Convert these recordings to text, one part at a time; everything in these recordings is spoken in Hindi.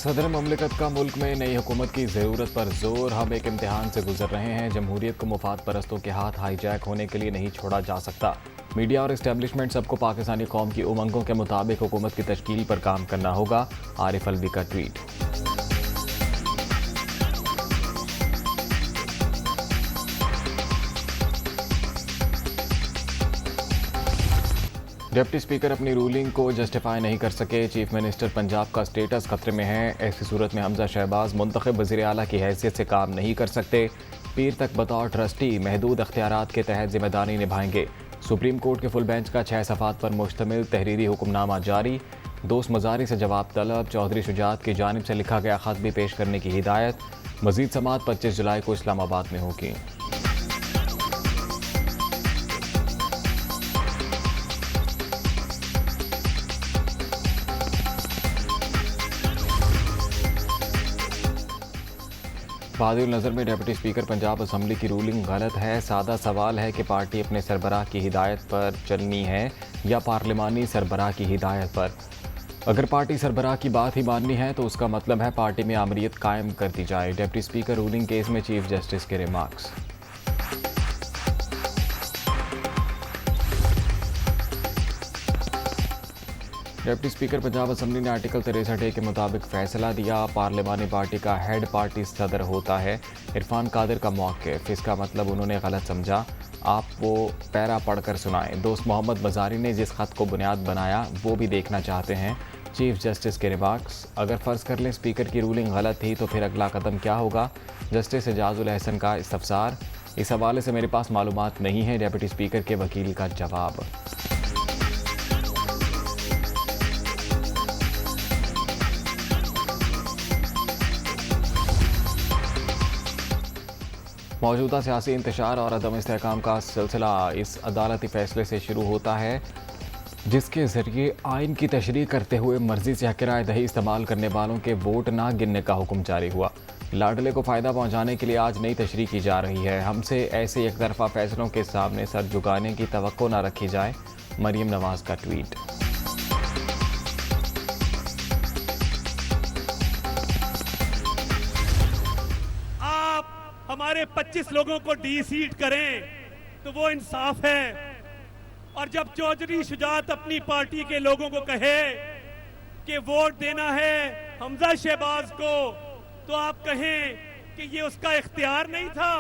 सदर मुमलिकत का मुल्क में नई हुकूमत की ज़रूरत पर जोर। हम एक इम्तिहान से गुजर रहे हैं। जमहूरियत को मुफाद परस्तों के हाथ हाईजैक होने के लिए नहीं छोड़ा जा सकता। मीडिया और इस्टेब्लिशमेंट सबको पाकिस्तानी कौम की उमंगों के मुताबिक हुकूमत की तश्कील पर काम करना होगा। आरिफ अलवी का ट्वीट। डिप्टी स्पीकर अपनी रूलिंग को जस्टिफाई नहीं कर सके। चीफ मिनिस्टर पंजाब का स्टेटस खतरे में है। ऐसी सूरत में हमजा शहबाज मुंतखब वज़ीर आला की हैसियत से काम नहीं कर सकते। पीर तक बतौर ट्रस्टी महदूद अख्तियारात के तहत जिम्मेदारी निभाएंगे। सुप्रीम कोर्ट के फुल बेंच का 6 सफ़ात पर मुश्तमिल तहरीरी हुक्मनामा जारी। दोस्त मजारी से जवाब तलब। चौधरी शुजात की जानिब से लिखा गया खत भी पेश करने की हिदायत। मजीद समात 25 जुलाई को इस्लामाबाद में होगी। बादिल नज़र में डिप्टी स्पीकर पंजाब असम्बली की रूलिंग गलत है। सादा सवाल है कि पार्टी अपने सरबराह की हिदायत पर चलनी है या पार्लिमानी सरबराह की हिदायत पर। अगर पार्टी सरबराह की बात ही माननी है तो उसका मतलब है पार्टी में आमरीत कायम कर दी जाए। डिप्टी स्पीकर रूलिंग केस में चीफ जस्टिस के remarks. Deputy speaker Punjab assembly ने आर्टिकल 63A के मुताबिक फैसला दिया। पार्लिमानी पार्टी का हेड पार्टी सदर होता है। इरफान कादिर का मौक़िफ़, इसका मतलब उन्होंने गलत समझा। आप वो पैरा पढ़कर सुनाएं। दोस्त मोहम्मद मजारी ने जिस खत को बुनियाद बनाया वो भी देखना चाहते हैं। चीफ जस्टिस के रिमार्क्स। अगर फ़र्ज़ कर लें स्पीकर की रूलिंग गलत थी तो फिर अगला कदम क्या होगा? जस्टिस एजाजुल अहसन का इस्तफसार। इस हवाले से मेरे पास मालूमात नहीं है। डिप्टी स्पीकर के वकील का जवाब। मौजूदा सियासी इंतशार और अदम इस्तेहकाम का सिलसिला इस अदालती फैसले से शुरू होता है जिसके ज़रिए आइन की तशरीह करते हुए मर्जी से हक़ राय दही इस्तेमाल करने वालों के वोट ना गिनने का हुक्म जारी हुआ। लाडले को फ़ायदा पहुँचाने के लिए आज नई तशरीह की जा रही है। हमसे ऐसे एक तरफा फैसलों के सामने सर झुकाने की तवक्को ना रखी जाए। मरियम नवाज का ट्वीट। हमारे 25 लोगों को डी सीट करें तो वो इंसाफ है। और जब चौधरी शुजात अपनी पार्टी के लोगों को कहे कि वोट देना है हमजा शहबाज को, तो आप कहें कि ये उसका इख्तियार नहीं था।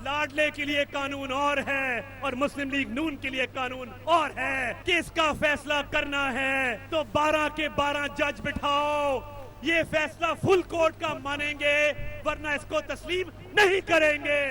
लाडले के लिए कानून और है और मुस्लिम लीग नून के लिए कानून और है कि इसका फैसला करना है तो 12 के 12 जज बिठाओ। ये फैसला फुल कोर्ट का मानेंगे वरना इसको तस्लीम नहीं करेंगे।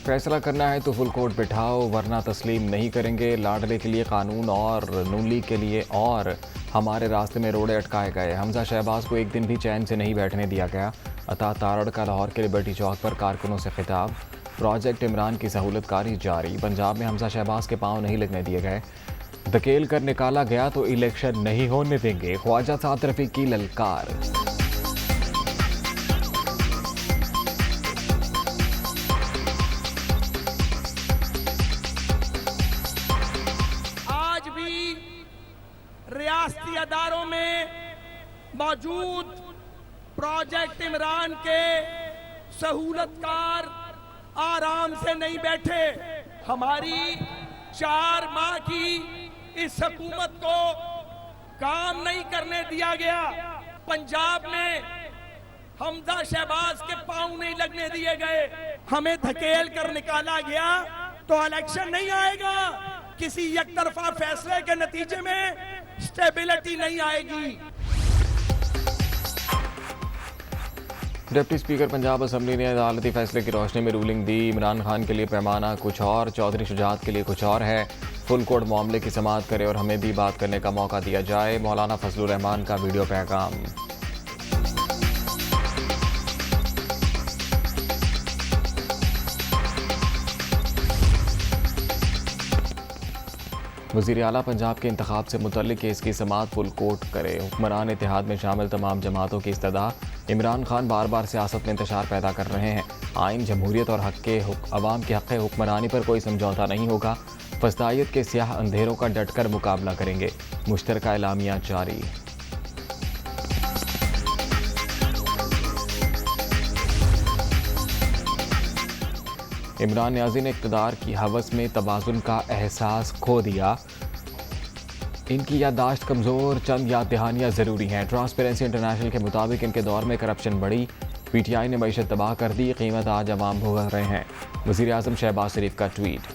फैसला करना है तो फुल कोर्ट बिठाओ वरना तस्लीम नहीं करेंगे। लाडले के लिए कानून और नून लीग के लिए और हमारे रास्ते में रोड़े अटकाए गए। हमजा शहबाज को एक दिन भी चैन से नहीं बैठने दिया गया। अता तारड़ का लाहौर के लिबर्टी चौक पर कारकुनों से खिताब। प्रोजेक्ट इमरान की सहूलतकारी जारी। पंजाब में हमजा शहबाज के पांव नहीं लगने दिए गए। धकेल कर निकाला गया तो इलेक्शन नहीं होने देंगे। ख्वाजा साद रफीक की ललकार। आज भी रियासती अदारों में मौजूद प्रोजेक्ट इमरान के सहूलतकार आराम से नहीं बैठे। हमारी 4 माह की इस हुकूमत को काम नहीं करने दिया गया। पंजाब में हमजा शहबाज के पांव नहीं लगने दिए गए। हमें धकेल कर निकाला गया तो इलेक्शन नहीं आएगा। किसी एक तरफा फैसले के नतीजे में स्टेबिलिटी नहीं आएगी। डिप्टी स्पीकर पंजाब असम्बली ने अदालती फैसले की रोशनी में रूलिंग दी। इमरान खान के लिए पैमाना कुछ और, चौधरी शुजात के लिए कुछ और है। फुल कोर्ट मामले की समाअत करे और हमें भी बात करने का मौका दिया जाए। मौलाना फजलुर रहमान का वीडियो पैगाम। वज़ीर आला पंजाब के इंतखाब से मुतल्लिक केस की समाअत फुल कोर्ट करे। हुक्मरान इत्तेहाद में शामिल तमाम जमातों की इस्तदा। इमरान खान बार बार सियासत में इंतशार पैदा कर रहे हैं। आइन, जमहूरियत और अवाम के हक़ हुक्मरानी पर कोई समझौता नहीं होगा। फसादियत के स्याह अंधेरों का डटकर मुकाबला करेंगे। मुश्तरका एलामिया जारी। इमरान न्याजी ने इक़्तिदार की हवस में तवाज़ुन का एहसास खो दिया। इनकी याददाश्त कमज़ोर, चंद याद दहानियाँ ज़रूरी हैं। ट्रांसपेरेंसी इंटरनेशनल के मुताबिक इनके दौर में करप्शन बढ़ी, PTI ने मईशत तबाह कर दी, कीमत आज अवाम भुगत रहे हैं। वज़ीर आज़म शहबाज शरीफ का ट्वीट।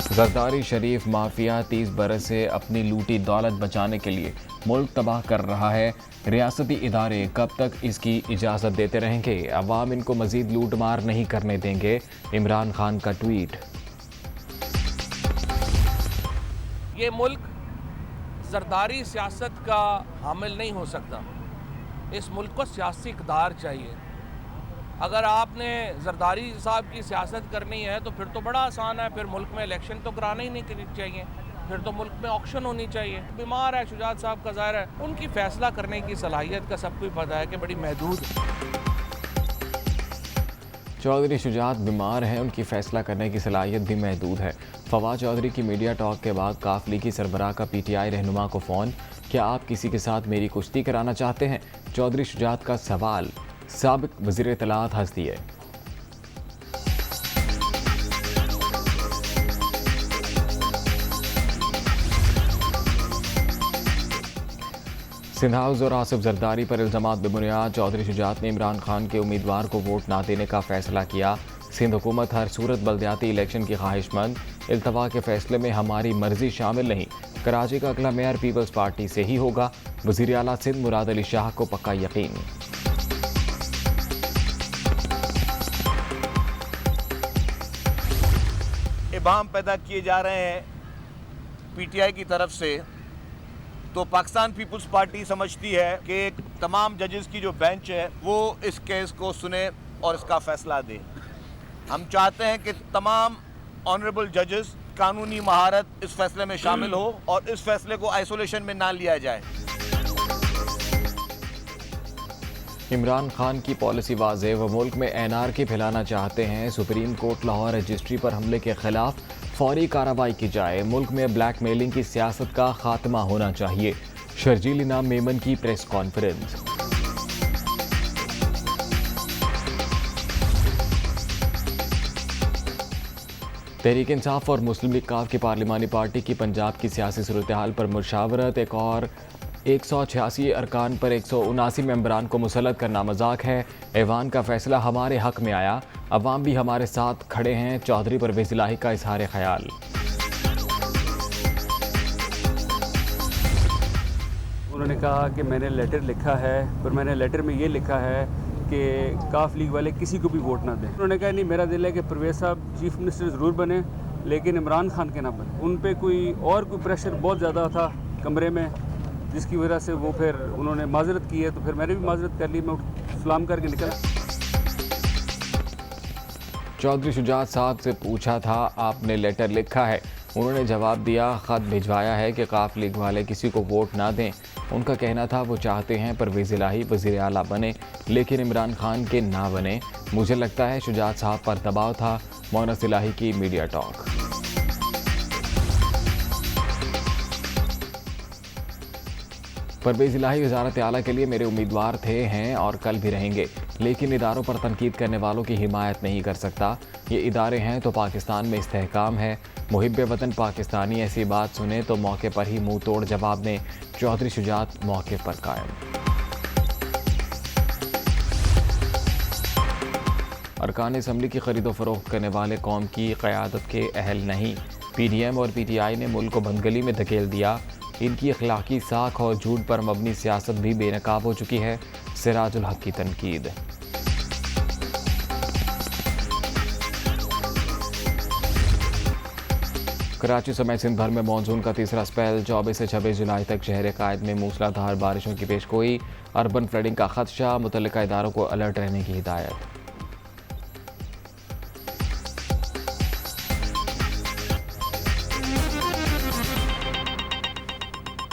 जरदारी शरीफ माफिया 30 बरस से अपनी लूटी दौलत बचाने के लिए मुल्क तबाह कर रहा है। रियासती इदारे कब तक इसकी इजाज़त देते रहेंगे? अवाम इनको मजीद लूट मार नहीं करने देंगे। इमरान खान का ट्वीट। ये मुल्क जरदारी सियासत का हामिल नहीं हो सकता। इस मुल्क को सियासी इक़्तिदार चाहिए। अगर आपने जरदारी साहब की सियासत करनी है तो फिर तो बड़ा आसान है, फिर मुल्क में इलेक्शन तो कराना ही नहीं चाहिए, फिर तो मुल्क में ऑक्शन होनी चाहिए। बीमार है शुजात साहब का, ज़ाहिर है उनकी फ़ैसला करने की सलाहियत का सबको पता है कि बड़ी महदूद है। चौधरी शुजात बीमार हैं, उनकी फ़ैसला करने की सलाहियत भी महदूद है। फवाद चौधरी की मीडिया टॉक के बाद काफ लीगी सरबराह का PTI रहनुमा को फ़ोन। क्या आप किसी के साथ मेरी कुश्ती कराना चाहते हैं? चौधरी शुजात का सवाल। साबिक वज़ीर इत्तलाआत हंस दिए। सिंध हाउस और आसिफ जरदारी पर इल्ज़ामात बेबुनियाद। चौधरी शुजात ने इमरान खान के उम्मीदवार को वोट ना देने का फैसला किया। सिंध हुकूमत हर सूरत बल्दियाती इलेक्शन की ख्वाहिशमंद। इल्तवा के फैसले में हमारी मर्जी शामिल नहीं। कराची का अगला मेयर पीपल्स पार्टी से ही होगा। वज़ीर आला सिंध मुराद अली शाह को पक्का यकीन। इबाम पैदा किए जा रहे हैं PTI की तरफ से, तो पाकिस्तान पीपल्स पार्टी समझती है कि तमाम जजेस की जो बेंच है वो इस केस को सुने और इसका फैसला दे। हम चाहते हैं कि तमाम ऑनरेबल जजेस कानूनी महारत इस फैसले में शामिल हो और इस फैसले को आइसोलेशन में ना लिया जाए। इमरान खान की पॉलिसी वाज़ेह, वो मुल्क में NRK फैलाना चाहते हैं। सुप्रीम कोर्ट लाहौर रजिस्ट्री पर हमले के खिलाफ फौरी कार्रवाई की जाए। मुल्क में ब्लैक मेलिंग की सियासत का खात्मा होना चाहिए। शर्जील इनाम मेमन की प्रेस कॉन्फ्रेंस। तहरीक इंसाफ और मुस्लिम लीग काफ की पार्लिमानी पार्टी की पंजाब की सियासी सूरत हाल पर मुशावरत। एक और 186 अरकान पर 179 मेंबरान को मुसल्लत करना मजाक है। ऐवान का फैसला हमारे हक में आया, अवाम भी हमारे साथ खड़े हैं। चौधरी परवेज़ इलाही का इजहार ख्याल। उन्होंने कहा कि मैंने लेटर लिखा है, पर मैंने लेटर में ये लिखा है कि काफ लीग वाले किसी को भी वोट ना दें। उन्होंने कहा नहीं, मेरा दिल है कि परवेज़ साहब चीफ मिनिस्टर ज़रूर बने लेकिन इमरान खान के ना बने। उन पर कोई प्रेशर बहुत ज़्यादा था कमरे में, जिसकी वजह से वो फिर उन्होंने माजरत की है, तो फिर मैंने भी माजरत कर ली। मैं सलाम करके निकला। चौधरी शुजात साहब से पूछा था आपने लेटर लिखा है, उन्होंने जवाब दिया ख़त भिजवाया है कि काफ लीग वाले किसी को वोट ना दें। उनका कहना था वो चाहते हैं परवेज़ इलाही वज़ीर आला बने लेकिन इमरान खान के ना बने। मुझे लगता है शुजात साहब पर दबाव था। मोनस इलाही की मीडिया टॉक। परवेज़ इलाही वज़ारत आला के लिए मेरे उम्मीदवार थे, हैं और कल भी रहेंगे, लेकिन इदारों पर तनकीद करने वालों की हिमायत नहीं कर सकता। ये इदारे हैं तो पाकिस्तान में इस्तेहकाम है। मुहिब्बे वतन पाकिस्तानी ऐसी बात सुने तो मौके पर ही मुंह तोड़ जवाब दें। चौधरी शुजात मौके पर कायम। अरकान असम्बली की खरीदो फरोख्त करने वाले कौम की क़यादत के अहल नहीं। PDM और PTI ने मुल्क को बंदगली में धकेल दिया। इनकी अखलाकी साख और झूठ पर मबनी सियासत भी बेनकाब हो चुकी है। सिराजुल हक की तनकीद। कराची समेत सिंध भर में मानसून का तीसरा स्पेल 24 से 26 जुलाई तक शहर कायद में मूसलाधार बारिशों की पेशगोई। अर्बन फ्लडिंग का खदशा, मुतल्लिका इदारों को अलर्ट रहने की हिदायत।